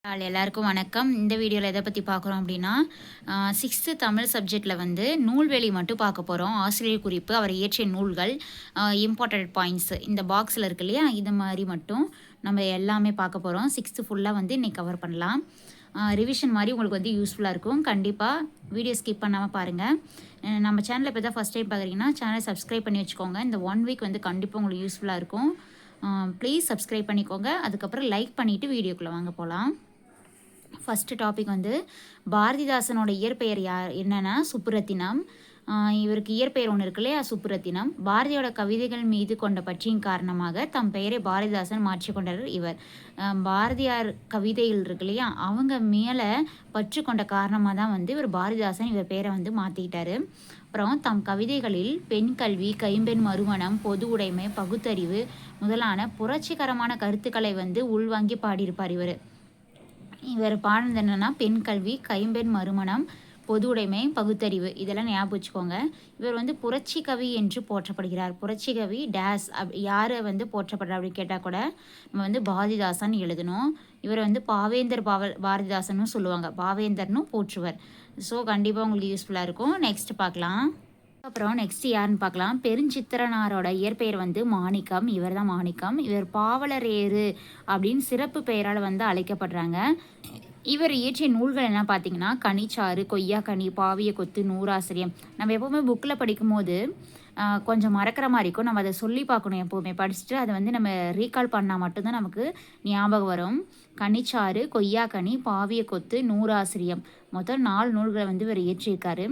எல்லாருக்கும் வணக்கம். இந்த வீடியோவில் எதை பற்றி பார்க்குறோம் அப்படின்னா 6th தமிழ் சப்ஜெக்டில் வந்து நூல்வெளி மட்டும் பார்க்க போகிறோம். ஆசிரியர் குறிப்பு, அவர் இயற்றிய நூல்கள், இம்பார்ட்டன்ட் பாயிண்ட்ஸ் இந்த பாக்ஸில் இருக்கு இல்லையா, இது மாதிரி மட்டும் நம்ம எல்லாமே பார்க்க போகிறோம். 6th ஃபுல்லாக வந்து இன்றைக்கி கவர் பண்ணலாம். ரிவிஷன் மாதிரி உங்களுக்கு வந்து யூஸ்ஃபுல்லாக இருக்கும். கண்டிப்பாக வீடியோ ஸ்கிப் பண்ணாமல் பாருங்கள். நம்ம சேனலில் இப்போ தான் ஃபஸ்ட் டைம் பார்க்குறீங்கன்னா சேனலை சப்ஸ்கிரைப் பண்ணி வச்சுக்கோங்க. இந்த 1 வீக் வந்து கண்டிப்பாக உங்களுக்கு யூஸ்ஃபுல்லாக இருக்கும். ப்ளீஸ் சப்ஸ்கிரைப் பண்ணிக்கோங்க. அதுக்கப்புறம் லைக் பண்ணிவிட்டு வீடியோக்குள்ளே வாங்க போகலாம். ஃபஸ்ட்டு டாபிக் வந்து பாரதிதாசனோட இயற்பெயர் என்னென்னா சுப்புரத்தினம். இவருக்கு இயற்பெயர் ஒன்று இருக்கு இல்லையா, சுப்புரத்தினம். பாரதியோட கவிதைகள் மீது கொண்ட பற்றியின் காரணமாக தம் பெயரை பாரதிதாசன் மாற்றிக்கொண்டார். இவர் பாரதியார் கவிதைகள் இருக்கு இல்லையா, அவங்க மேலே பற்று கொண்ட காரணமாக தான் வந்து இவர் பாரதிதாசன் இவர் பேரை வந்து மாற்றிக்கிட்டாரு. அப்புறம் தம் கவிதைகளில் பெண் கல்வி, கைம்பெண் மறுமணம், பொது உடைமை, பகுத்தறிவு முதலான புரட்சிகரமான கருத்துக்களை வந்து உள்வாங்கி பாடியிருப்பார். இவர் பாடினது என்னென்னா பெண் கல்வி, கைம்பெண் மறுமணம், பொது உடைமை, பகுத்தறிவு, இதெல்லாம் ஞாபகம் வச்சுக்கோங்க. இவர் வந்து புரட்சி கவி என்று போற்றப்படுகிறார். புரட்சி கவி டேஸ் யாரை வந்து போற்றப்படுறார் அப்படின்னு கேட்டால் கூட நம்ம வந்து பாரதிதாசன் எழுதணும். இவர் வந்து பாவேந்தர் பாரதிதாசனும் சொல்லுவாங்க. பாவேந்தர்னும் போற்றுவர். ஸோ கண்டிப்பாக உங்களுக்கு யூஸ்ஃபுல்லாக இருக்கும். நெக்ஸ்ட் பார்க்கலாம். அப்புறம் நெக்ஸ்ட் யாருன்னு பார்க்கலாம். பெருஞ்சித்திரனாரோட இயற்பெயர் வந்து மாணிக்கம். இவர் தான் மாணிக்கம். இவர் பாவலரேறு அப்படின்னு சிறப்பு பெயரால் வந்து அழைக்கப்படுறாங்க. இவர் இயற்றிய நூல்கள் என்ன பார்த்தீங்கன்னா கனிச்சாறு, கொய்யாக்கனி, பாவிய கொத்து, நூறாசிரியம். நம்ம எப்போவுமே புக்கில் படிக்கும்போது கொஞ்சம் மறக்கிற மாதிரி இருக்கும். நம்ம அதை சொல்லி பார்க்கணும். எப்போவுமே படிச்சுட்டு அதை வந்து நம்ம ரீகால் பண்ணால் மட்டும்தான் நமக்கு ஞாபகம் வரும். கனிச்சாறு, கொய்யாக்கனி, பாவிய கொத்து, நூறாசிரியம், மொத்தம் 4 நூல்களை வந்து இவர் இயற்றியிருக்காரு.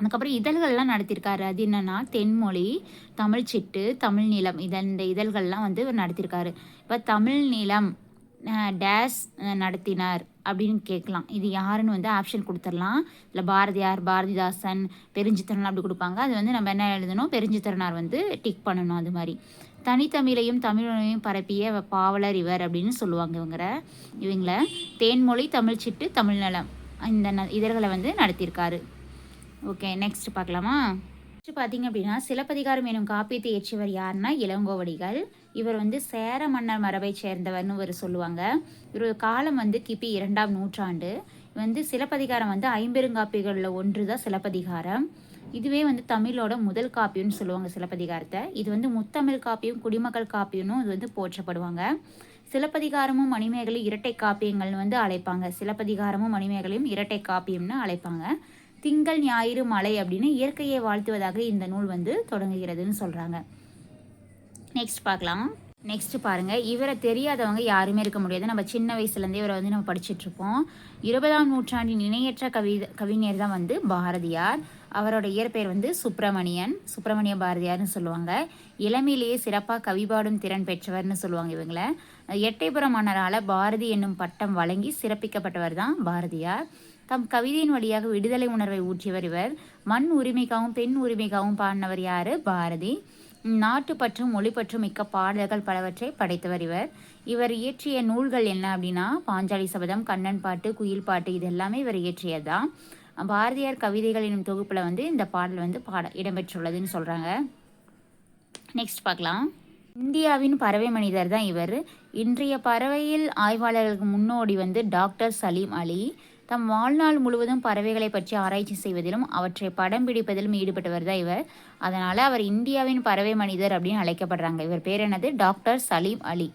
அதுக்கப்புறம் இதழ்கள்லாம் நடத்தியிருக்காரு. அது என்னென்னா தென்மொழி, தமிழ் சிட்டு, தமிழ் நிலம், இந்த இதழ்கள்லாம் வந்து இவர் நடத்தியிருக்காரு. இப்போ தமிழ் நிலம் டேஸ் நடத்தினார் அப்படின்னு கேட்கலாம். இது யாருன்னு வந்து ஆப்ஷன் கொடுத்துடலாம். இல்லை பாரதியார், பாரதிதாசன், பெருஞ்சித்திரனார் அப்படி கொடுப்பாங்க. அது வந்து நம்ம என்ன எழுதணும், பெருஞ்சித்திரனார் வந்து டிக் பண்ணணும். அது மாதிரி தனித்தமிழையும் தமிழையும் பரப்பிய பாவலர் இவர் அப்படின்னு சொல்லுவாங்க. இவங்கள தேன்மொழி, தமிழ் சிட்டு, தமிழ் நலம் இந்த இதழ்களை வந்து நடத்தியிருக்காரு. ஓகே, நெக்ஸ்ட் பார்க்கலாமா. நெக்ஸ்ட் பார்த்தீங்க அப்படின்னா சிலப்பதிகாரம் எனும் காப்பியத்தை இயற்றியவர் யாருன்னா இளங்கோவடிகள். இவர் வந்து சேர மன்னர் மரபை சேர்ந்தவர்னு இவர் சொல்லுவாங்க. இவர் காலம் வந்து கிபி 2ஆம் நூற்றாண்டு. வந்து சிலப்பதிகாரம் வந்து 5 பெருங்காப்பியங்களில் ஒன்று தான் சிலப்பதிகாரம். இதுவே வந்து தமிழோட முதல் காப்பியம்னு சொல்லுவாங்க சிலப்பதிகாரத்தை. இது வந்து முத்தமிழ் காப்பியம், குடிமக்கள் காப்பியம்னு இது வந்து போற்றப்படுவாங்க. சிலப்பதிகாரமும் மணிமேகலையும் இரட்டை காப்பியங்கள்னு வந்து அழைப்பாங்க. சிலப்பதிகாரமும் மணிமேகலையும் இரட்டை காப்பியம்னு அழைப்பாங்க. திங்கள் ஞாயிறு மலை அப்படின்னு இயற்கையை வாழ்த்துவதாக இந்த நூல் வந்து தொடங்குகிறதுன்னு சொல்கிறாங்க. நெக்ஸ்ட் பார்க்கலாம். நெக்ஸ்ட் பாருங்கள். இவரை தெரியாதவங்க யாருமே இருக்க முடியாது. நம்ம சின்ன வயசுலேருந்தே இவரை வந்து நம்ம படிச்சுட்ருப்போம். 20ஆம் நூற்றாண்டின் இணையற்ற கவிஞர் தான் வந்து பாரதியார். அவரோட இயற்பெயர் வந்து சுப்பிரமணிய பாரதியார்னு சொல்லுவாங்க. இளமையிலேயே சிறப்பாக கவிபாடும் திறன் பெற்றவர்னு சொல்லுவாங்க இவங்களை. எட்டயபுரம் மன்னரால் பாரதி என்னும் பட்டம் வழங்கி சிறப்பிக்கப்பட்டவர் தான் பாரதியார். தம் கவிதையின் வழியாக விடுதலை உணர்வை ஊற்றியவர் இவர். மண் உரிமைக்காகவும் பெண் உரிமைக்காகவும் பாடினவர் யார்? பாரதி. நாட்டுப்பற்றும் மொழிப்பற்றும் மிக்க பாடல்கள் பலவற்றை படைத்தவர் இவர். இவர் இயற்றிய நூல்கள் என்ன அப்படின்னா பாஞ்சாலி சபதம், கண்ணன் பாட்டு, குயில் பாட்டு, இது எல்லாமே இவர் இயற்றியதுதான். பாரதியார் கவிதைகள் என்னும் தொகுப்பில் வந்து இந்த பாடல் வந்து இடம்பெற்றுள்ளதுன்னு சொல்கிறாங்க. நெக்ஸ்ட் பார்க்கலாம். இந்தியாவின் பறவை மனிதர் தான் இவர். இன்றைய பறவையில் ஆய்வாளர்களுக்கு முன்னோடி வந்து டாக்டர் சலீம் அலி. தம் வாழ்நாள் முழுவதும் பறவைகளை பற்றி ஆராய்ச்சி செய்வதிலும் அவற்றை படம் பிடிப்பதிலும் ஈடுபட்டவர் தான் இவர். அதனால் அவர் இந்தியாவின் பறவை மனிதர் அப்படின்னு அழைக்கப்படுறாங்க. இவர் பேர் என்னது? டாக்டர் சலீம் அலி.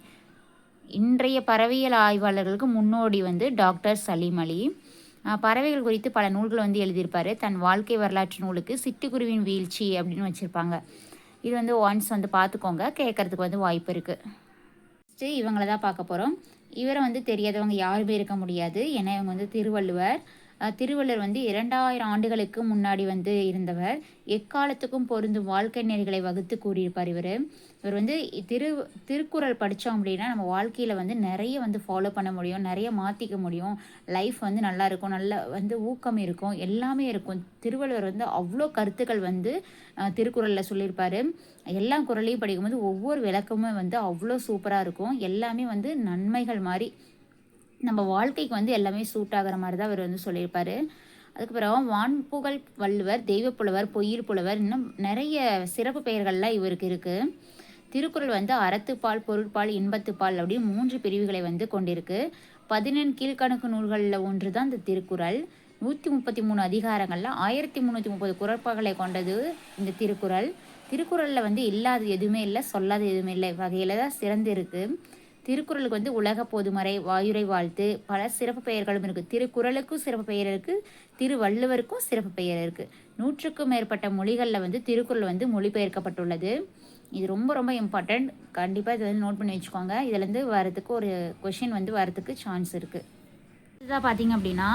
இன்றைய பறவையியல் ஆய்வாளர்களுக்கு முன்னோடி வந்து டாக்டர் சலீம் அலி. பறவைகள் குறித்து பல நூல்கள் வந்து எழுதியிருப்பார். தன் வாழ்க்கை வரலாற்று நூலுக்கு சிட்டுக்குருவின் வீழ்ச்சி அப்படின்னு வச்சுருப்பாங்க. இது வந்து ஒன்ஸ் வந்து பார்த்துக்கோங்க, கேட்குறதுக்கு வந்து வாய்ப்பு இருக்குது. ஃபஸ்ட்டு இவங்களை தான் பார்க்க போகிறோம். இவரை வந்து தெரியாதவங்க யாருமே இருக்க முடியாது. ஏன்னா இவங்க வந்து திருவள்ளுவர் வந்து 2000 ஆண்டுகளுக்கு முன்னாடி வந்து இருந்தவர். எக்காலத்துக்கும் பொருந்தும் வாழ்க்கை நெறிகளை வகுத்து கூறியிருப்பார் இவர் வந்து திருக்குறள் படித்தோம் அப்படின்னா நம்ம வாழ்க்கையில் வந்து நிறைய வந்து ஃபாலோ பண்ண முடியும், நிறைய மாற்றிக்க முடியும். லைஃப் வந்து நல்லா இருக்கும், நல்ல வந்து ஊக்கம் இருக்கும், எல்லாமே இருக்கும். திருவள்ளுவர் வந்து அவ்வளோ கருத்துக்கள் வந்து திருக்குறளில் சொல்லியிருப்பார். எல்லா குறளையும் படிக்கும்போது ஒவ்வொரு விளக்கமுமே வந்து அவ்வளோ சூப்பராக இருக்கும். எல்லாமே வந்து நன்மைகள் மாதிரி நம்ம வாழ்க்கைக்கு வந்து எல்லாமே சூட் ஆகிற மாதிரி தான் அவர் வந்து சொல்லியிருப்பார். அதுக்கப்புறம் வான்புகழ் வள்ளுவர், தெய்வப்புலவர், பொய்யில் புலவர், இன்னும் நிறைய சிறப்பு பெயர்கள்லாம் இவருக்கு இருக்குது. திருக்குறள் வந்து அறத்துப்பால், பொருட்பால், இன்பத்துப்பால் அப்படின்னு 3 பிரிவுகளை வந்து கொண்டிருக்கு. 14 கீழ்கணக்கு நூல்களில் ஒன்று தான் இந்த திருக்குறள். 133 அதிகாரங்களில் 1330 குறட்பாக்களை கொண்டது இந்த திருக்குறள். திருக்குறளில் வந்து இல்லாத எதுவுமே இல்லை, சொல்லாத எதுவுமே இல்லை, வகையில் தான் சிறந்து இருக்குது. திருக்குறளுக்கு வந்து உலக பொதுமறை, வாயுரை வாழ்த்து, பல சிறப்பு பெயர்களும் இருக்குது. திருக்குறளுக்கும் சிறப்பு பெயர் இருக்குது, திருவள்ளுவருக்கும் சிறப்பு பெயர் இருக்குது. 100க்கும் மேற்பட்ட மொழிகளில் வந்து திருக்குறள் வந்து மொழிபெயர்க்கப்பட்டுள்ளது. இது ரொம்ப ரொம்ப இம்பார்ட்டண்ட். கண்டிப்பாக இதை வந்து நோட் பண்ணி வச்சுக்கோங்க. இதுலேருந்து வரதுக்கு ஒரு கொஷின் வந்து வரதுக்கு சான்ஸ் இருக்குது. இதுதான் பார்த்தீங்க அப்படின்னா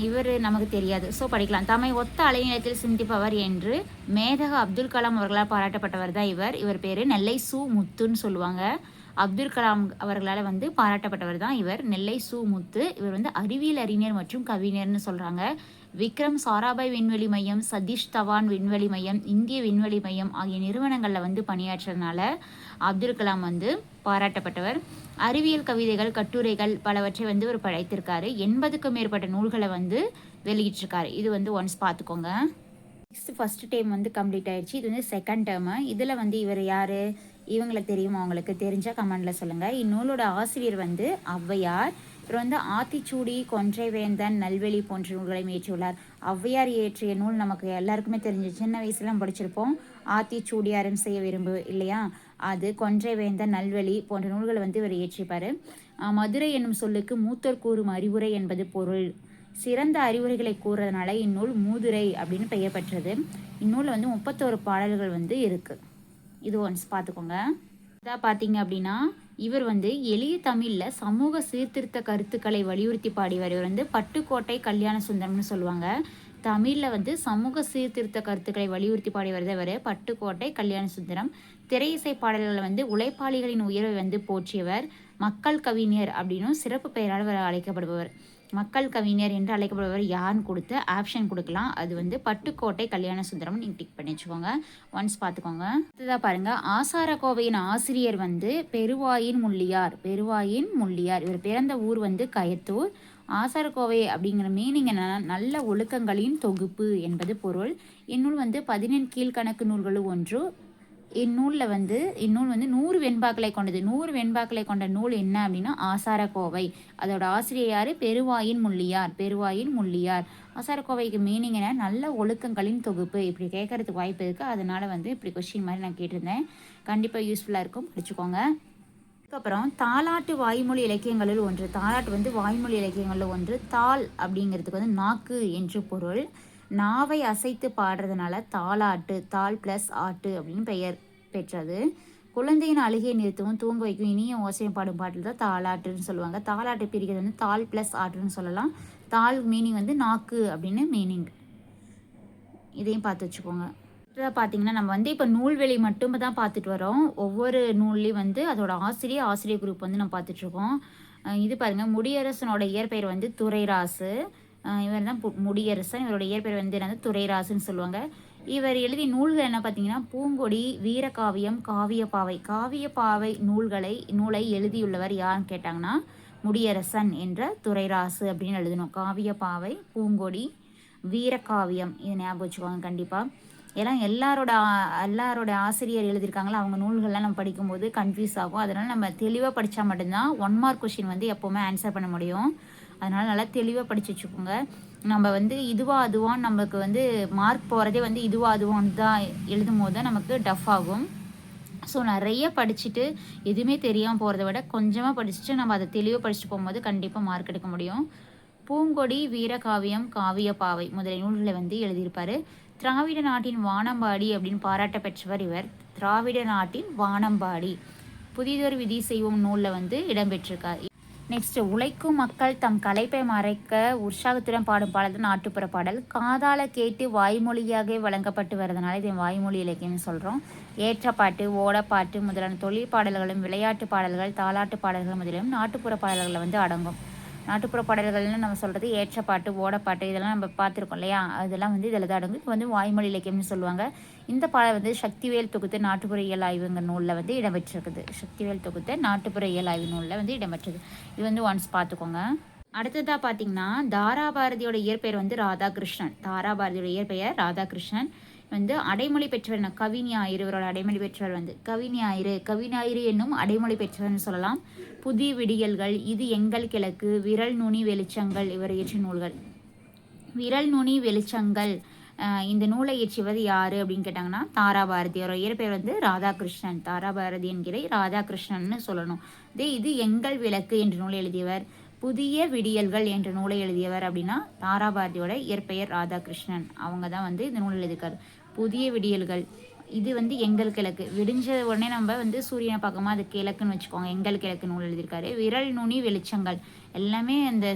இவர் நமக்கு தெரியாது, ஸோ படிக்கலாம். தம்மை ஒத்த அலைநிலத்தில் சிந்திப்பவர் என்று மேதக அப்துல் கலாம் அவர்களால் பாராட்டப்பட்டவர் தான் இவர். இவர் பேர் நெல்லை சு முத்துன்னு சொல்லுவாங்க. அப்துல் கலாம் அவர்களால் வந்து பாராட்டப்பட்டவர் தான் இவர், நெல்லை சு முத்து. இவர் வந்து அறிவியல் அறிஞர் மற்றும் கவிஞர்னு சொல்கிறாங்க. விக்ரம் சாராபாய் விண்வெளி மையம், சதீஷ் தவான் விண்வெளி மையம், இந்திய விண்வெளி மையம் ஆகிய நிறுவனங்களில் வந்து பணியாற்றுறதுனால அப்துல் கலாம் வந்து பாராட்டப்பட்டவர். அறிவியல் கவிதைகள், கட்டுரைகள் பலவற்றை வந்து இவர் படைத்திருக்காரு. 80க்கும் மேற்பட்ட நூல்களை வந்து வெளியிட்டிருக்காரு. இது வந்து ஒன்ஸ் பார்த்துக்கோங்க. நெக்ஸ்ட் ஃபஸ்ட் டேர்ம் வந்து கம்ப்ளீட் ஆயிடுச்சு. இது வந்து செகண்ட் டேர்மு. இதில் வந்து இவர் யார், இவங்களை தெரியுமா? அவங்களுக்கு தெரிஞ்சால் கமெண்டில் சொல்லுங்கள். இந்நூலோட ஆசிரியர் வந்து ஔவையார். இவர் வந்து ஆத்திச்சூடி, கொன்றைவேந்தன், நல்வெளி போன்ற நூல்களை இயற்றியுள்ளார். ஔவையார் இயற்றிய நூல் நமக்கு எல்லாருக்குமே தெரிஞ்சு, சின்ன வயசுல படிச்சிருப்போம். ஆத்திச்சூடி அறம் செய்ய விரும்பு இல்லையா, அது கொன்றைவேந்தன், நல்வெளி போன்ற நூல்களை வந்து இவர் இயற்றிப்பார். மதுரை என்னும் சொல்லுக்கு மூத்தோர் கூறும் அறிவுரை என்பது பொருள். சிறந்த அறிவுரைகளை கூறுறதுனால இந்நூல் மூதுரை அப்படின்னு பெயர் பெற்றது. இந்நூலில் வந்து 31 பாடல்கள் வந்து இருக்குது. இது ஒன்ஸ் பார்த்துக்கோங்க. இதாக பார்த்தீங்க அப்படின்னா இவர் வந்து எளிய தமிழில் சமூக சீர்திருத்த கருத்துக்களை வலியுறுத்தி பாடியவர். இவர் வந்து பட்டுக்கோட்டை கல்யாண சுந்தரம்னு சொல்லுவாங்க. தமிழில் வந்து சமூக சீர்திருத்த கருத்துக்களை வலியுறுத்தி பாடியவர் தான் இவர், பட்டுக்கோட்டை கல்யாண சுந்தரம். திரை இசை பாடல்களில் வந்து உழைப்பாளிகளின் உயர்வை வந்து போற்றியவர். மக்கள் கவிஞர் அப்படின்னும் சிறப்பு பெயரால் அவர் அழைக்கப்படுபவர். மக்கள் கவிஞர் என்று அழைக்கப்படுபவர் யாருன்னு கொடுத்து ஆப்ஷன் கொடுக்கலாம். அது வந்து பட்டுக்கோட்டை கல்யாண சுந்தரம். நீங்கள் டிக் பண்ணி வச்சுக்கோங்க. ஒன்ஸ் பார்த்துக்கோங்க. இதுதான் பாருங்கள். ஆசாரக்கோவையின் ஆசிரியர் வந்து பெருவாயின் முள்ளியார். பெருவாயின் முள்ளியார். இவர் பிறந்த ஊர் வந்து கயத்தூர். ஆசாரக்கோவை அப்படிங்கிற மீனிங் என்னன்னா நல்ல ஒழுக்கங்களின் தொகுப்பு என்பது பொருள். இந்நூல் வந்து 14 கீழ்கணக்கு நூல்களும் ஒன்று. இந்நூல் வந்து 100 வெண்பாக்களை கொண்டது. 100 வெண்பாக்களை கொண்ட நூல் என்ன அப்படின்னா ஆசாரக்கோவை. அதோட ஆசிரியர் யார்? பெருவாயின் முள்ளியார். பெருவாயின் முள்ளியார். ஆசாரக்கோவைக்கு மீனிங் என்ன? நல்ல ஒழுக்கங்களின் தொகுப்பு. இப்படி கேட்கறதுக்கு வாய்ப்பு இருக்குது. அதனால வந்து இப்படி கொஸ்டின் மாதிரி நான் கேட்டிருந்தேன். கண்டிப்பாக யூஸ்ஃபுல்லாக இருக்கும், படிச்சுக்கோங்க. அதுக்கப்புறம் தாலாட்டு வாய்மொழி இலக்கியங்களில் ஒன்று. தாலாட்டு வந்து வாய்மொழி இலக்கியங்களில் ஒன்று. தாள் அப்படிங்கிறதுக்கு வந்து நாக்கு என்று பொருள். நாவை அசைத்து பாடுறதுனால தாலாட்டு, தாள் ப்ளஸ் ஆட்டு அப்படின்னு பெயர் பெற்றது. குழந்தையின் அழுகையை நிறுத்தவும் தூங்க வைக்கும் இனிய ஓசையம் பாடும் பாட்டில் தான் தாலாட்டுன்னு சொல்லுவாங்க. தாலாட்டு பிரிக்கிறது வந்து தாள் ப்ளஸ் ஆட்டுன்னு சொல்லலாம். தாள் மீனிங் வந்து நாக்கு அப்படின்னு மீனிங். இதையும் பார்த்து வச்சுக்கோங்க. பார்த்தீங்கன்னா நம்ம வந்து இப்போ நூல்வெளி மட்டும் தான் பார்த்துட்டு வரோம். ஒவ்வொரு நூல்லையும் வந்து அதோட ஆசிரியர் குரூப் வந்து நம்ம பார்த்துட்ருக்கோம். இது பாருங்கள், முடியரசனோட இயற்பெயர் வந்து துரைராசு. இவர் தான் முடியரசன். இவரோட இயற்பெயர் வந்து என்னது துரைராசுன்னு சொல்லுவாங்க. இவர் எழுதிய நூல்கள் என்ன பார்த்தீங்கன்னா பூங்கொடி, வீரகாவியம், காவியப்பாவை. காவியப்பாவை நூலை எழுதியுள்ளவர் யாருன்னு கேட்டாங்கன்னா முடியரசன் என்ற துரைராசு அப்படின்னு எழுதணும். காவியப்பாவை, பூங்கொடி, வீரகாவியம், இது ஞாபகம் வச்சுக்கோங்க கண்டிப்பாக. ஏன்னா எல்லாரோட ஆசிரியர் எழுதியிருக்காங்களா, அவங்க நூல்கள்லாம் நம்ம படிக்கும்போது கன்ஃபியூஸ் ஆகும். அதனால் நம்ம தெளிவாக படித்தா மட்டும்தான் 1 மார்க் கொஷின் வந்து எப்போவுமே ஆன்சர் பண்ண முடியும். அதனால் நல்லா தெளிவாக படித்து வச்சுக்கோங்க. நம்ம வந்து அதுவான்னு நமக்கு வந்து மார்க் போகிறதே வந்து அதுவான்னு தான் எழுதும் போது தான் நமக்கு டஃப் ஆகும். ஸோ நிறைய படிச்சுட்டு எதுவுமே தெரியாமல் போகிறத விட கொஞ்சமாக படிச்சுட்டு நம்ம அதை தெளிவாக படிச்சுட்டு போகும்போது கண்டிப்பாக மார்க் எடுக்க முடியும். பூங்கொடி, வீரகாவியம், காவியப்பாவை முதலிய நூல்களை வந்து எழுதியிருப்பார். திராவிட நாட்டின் வானம்பாடி அப்படின்னு பாராட்ட பெற்றவர் இவர். திராவிட நாட்டின் வானம்பாடி. புதிதொரு விதி செய்வோம் நூலில் வந்து இடம்பெற்றிருக்கார். நெக்ஸ்ட்டு, உழைக்கும் மக்கள் தம் களைப்பை மறைக்க உற்சாகத்துடன் பாடும் பாடல் நாட்டுப்புற பாடல். காதால கேட்டு வாய்மொழியாக வழங்கப்பட்டு வரதுனால இதை வாய்மொழி இலக்கியம்னு சொல்கிறோம். ஏற்றப்பாட்டு, ஓடப்பாட்டு முதலான தொழில் பாடல்களும், விளையாட்டு பாடல்கள், தாலாட்டு பாடல்கள் முதலிலும் நாட்டுப்புற பாடல்களில் வந்து அடங்கும். நாட்டுப்புற பாடல்கள்னு நம்ம சொல்கிறது ஏற்றப்பாட்டு, ஓடப்பாட்டு, இதெல்லாம் நம்ம பார்த்துருக்கோம் இல்லையா, அதெல்லாம் வந்து இதில் தான் அடங்கும். இது வந்து வாய்மொழி இலக்கியம்னு சொல்லுவாங்க. இந்த பாடல் வந்து சக்திவேல் தொகுத்து நாட்டுப்புற இயல் ஆய்வுங்கிற நூலில் வந்து இடம்பெற்றிருக்குது. சக்திவேல் தொகுத்து நாட்டுப்புற இயல் ஆய்வு நூலில் வந்து இடம்பெற்றது. இது வந்து ஒன்ஸ் பார்த்துக்கோங்க. அடுத்ததாக பார்த்தீங்கன்னா தாராபாரதியோட இயற்பெயர் வந்து ராதாகிருஷ்ணன். தாராபாரதியோட இயற்பெயர் ராதாகிருஷ்ணன். வந்து அடைமொழி பெற்றவர் கவிஞாயிறு. இவரோட அடைமொழி பெற்றவர் வந்து கவிஞாயிறு. கவிஞாயிறு என்னும் அடைமொழி பெற்றவர்னு சொல்லலாம். புதிய விடியல்கள், இது எங்கள் கிழக்கு, விரல் நுனி வெளிச்சங்கள் இவர் இயற்றிய நூல்கள். விரல் நுனி வெளிச்சங்கள் இந்த நூலை இயற்றியவர் யார் அப்படின்னு கேட்டாங்கன்னா தாராபாரதி. அவரோட இயற்பெயர் வந்து ராதாகிருஷ்ணன். தாராபாரதி என்கிற ராதாகிருஷ்ணன்னு சொல்லணும். இது எங்கள் விளக்கு என்ற நூலை எழுதியவர். புதிய விடியல்கள் என்ற நூலை எழுதியவர் அப்படின்னா தாராபாரதியோட இயற்பெயர் ராதாகிருஷ்ணன். அவங்க தான் வந்து இந்த நூல் எழுதியிருக்காரு. புதிய விடியல்கள் இது வந்து எங்கள் கிழக்கு. விடிஞ்ச உடனே நம்ம வந்து சூரியனை பார்க்கமா அது கிழக்குன்னு வச்சுக்கோங்க. எங்கள் கிழக்கு நூல் எழுதியிருக்காரு. விரல் நுனி வெளிச்சங்கள் எல்லாமே அந்த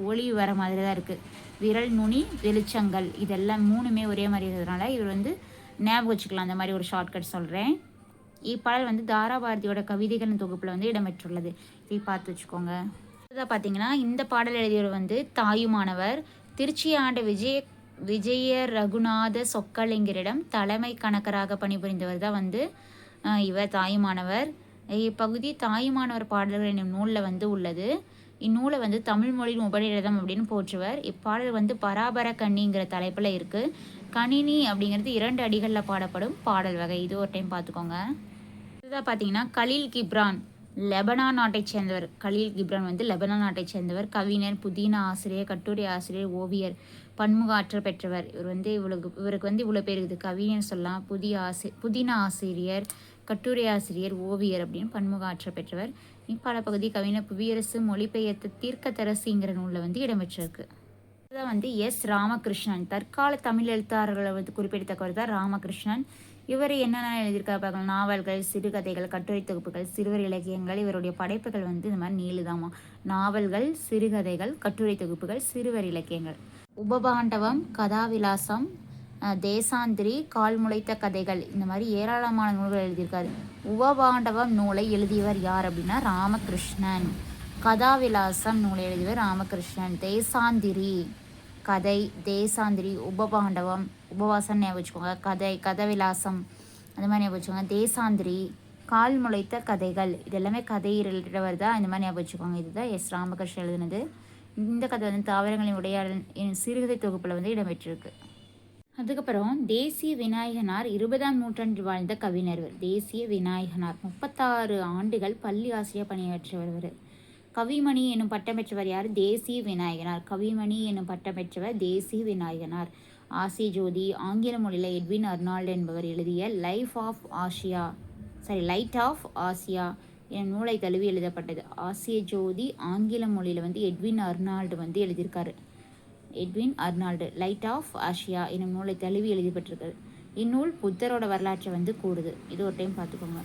ஒளி வர மாதிரி தான் இருக்குது. விரல் நுனி வெளிச்சங்கள் இதெல்லாம் மூணுமே ஒரே மாதிரி இருக்கிறதுனால இவர் வந்து ஞாபகம் வச்சுக்கலாம். அந்த மாதிரி ஒரு ஷார்ட்கட் சொல்கிறேன். இப்பாடல் வந்து தாராபாரதியோட கவிதைகளின் தொகுப்பில் வந்து இடம்பெற்றுள்ளது. இதை பார்த்து வச்சுக்கோங்க. இதை பார்த்தீங்கன்னா இந்த பாடல் எழுதியவர் வந்து தாயுமானவர். திருச்சி ஆண்ட விஜய ரகுநாத சொக்கலிங்கரிடம் தலைமை கணக்கராக பணிபுரிந்தவர் தான் வந்து இவர் தாயுமானவர். இப்பகுதி தாயுமானவர் பாடல்கள் என்னும் நூலில் வந்து உள்ளது. இந்நூலை வந்து தமிழ் மொழியின் உபநிடதம் அப்படின்னு போற்றுவர். இப்பாடல் வந்து பராபர கண்ணிங்கிற தலைப்பில் இருக்குது. கணினி அப்படிங்கிறது 2 அடிகளில் பாடப்படும் பாடல் வகை. இது ஒரு டைம் பார்த்துக்கோங்க. இதுதான் பார்த்தீங்கன்னா கலீல் கிப்ரான் லெபனான் நாட்டைச் சேர்ந்தவர். கலீல் கிப்ரான் வந்து லெபனான் நாட்டைச் சேர்ந்தவர். கவிஞர், புதின ஆசிரியர், கட்டுரை ஆசிரியர், ஓவியர், பன்முக ஆற்றல் பெற்றவர். இவருக்கு வந்து இவ்வளோ பேர் இருக்குது. கவிஞர் சொல்லலாம், புதின ஆசிரியர், கட்டுரை ஆசிரியர், ஓவியர் அப்படின்னு பன்முக ஆற்றல் பெற்றவர். இப்பாடப்பகுதி கவிஞர் புவியரசு மொழிபெயர்த்த தீர்க்கதரசிங்கிற நூலில் வந்து இடம்பெற்றிருக்கு. இதுதான் வந்து ராமகிருஷ்ணன். தற்கால தமிழ் எழுத்தாளர்களை வந்து குறிப்பிடத்தக்கவர் தான் ராமகிருஷ்ணன். இவர் என்னென்ன எழுதியிருக்காரு பார்க்கலாம். நாவல்கள், சிறுகதைகள், கட்டுரை தொகுப்புகள், சிறுவர் இலக்கியங்கள். இவருடைய படைப்புகள் வந்து இந்த மாதிரி நீளுதாமா. நாவல்கள், சிறுகதைகள், கட்டுரை தொகுப்புகள், சிறுவர் இலக்கியங்கள். உபபாண்டவம், கதாவிலாசம், தேசாந்திரி, கால் முளைத்த கதைகள் இந்த மாதிரி ஏராளமான நூல்கள் எழுதியிருக்காரு. உபபாண்டவம் நூலை எழுதியவர் யார் அப்படின்னா ராமகிருஷ்ணன். கதாவிலாசம் நூலை எழுதியவர் ராமகிருஷ்ணன். தேசாந்திரி கதை, தேசாந்திரி, உபபாண்டவம், உபவாசம் ஞாபகம் வச்சுக்கோங்க. கதவிலாசம் அந்த மாதிரி ஞாபகம் வச்சுக்கோங்க. தேசாந்திரி, கால் முளைத்த கதைகள் இதெல்லாமே கதை ரிலேட்டடாக தான் இந்த மாதிரி ஞாபகம் வச்சுக்கோங்க. இதுதான் ராமகிருஷ்ணன் எழுதினது. இந்த கதை வந்து தாவரங்களின் உடையாளன் சிறுகதை தொகுப்பில் வந்து இடம்பெற்றிருக்கு. அதுக்கப்புறம் தேசிய விநாயகனார் 20ஆம் நூற்றாண்டில் வாழ்ந்த கவிஞர். தேசிய விநாயகனார் 36 ஆண்டுகள் பள்ளி ஆசிரியர் பணியாற்றி வருவர். கவிமணி என்னும் பட்டம் பெற்றவர் யார்? தேசிய விநாயகனார். கவிமணி என்னும் பட்டம் பெற்றவர் தேசிய விநாயகனார். ஆசிய ஜோதி ஆங்கில மொழியில் எட்வின் அர்னால்டு என்பவர் எழுதிய லைட் ஆஃப் ஆசியா எனும் நூலை தழுவி எழுதப்பட்டது. ஆசிய ஜோதி ஆங்கில மொழியில் வந்து எட்வின் அர்னால்டு வந்து எழுதியிருக்காரு. Edwin Arnold light of Asia எனும் நூலை தழுவி எழுதப்பட்டிருக்காரு. இந்நூல் புத்தரோட வரலாற்றை வந்து கூறுது. இது ஒரு டைம் பார்த்துக்கோங்க.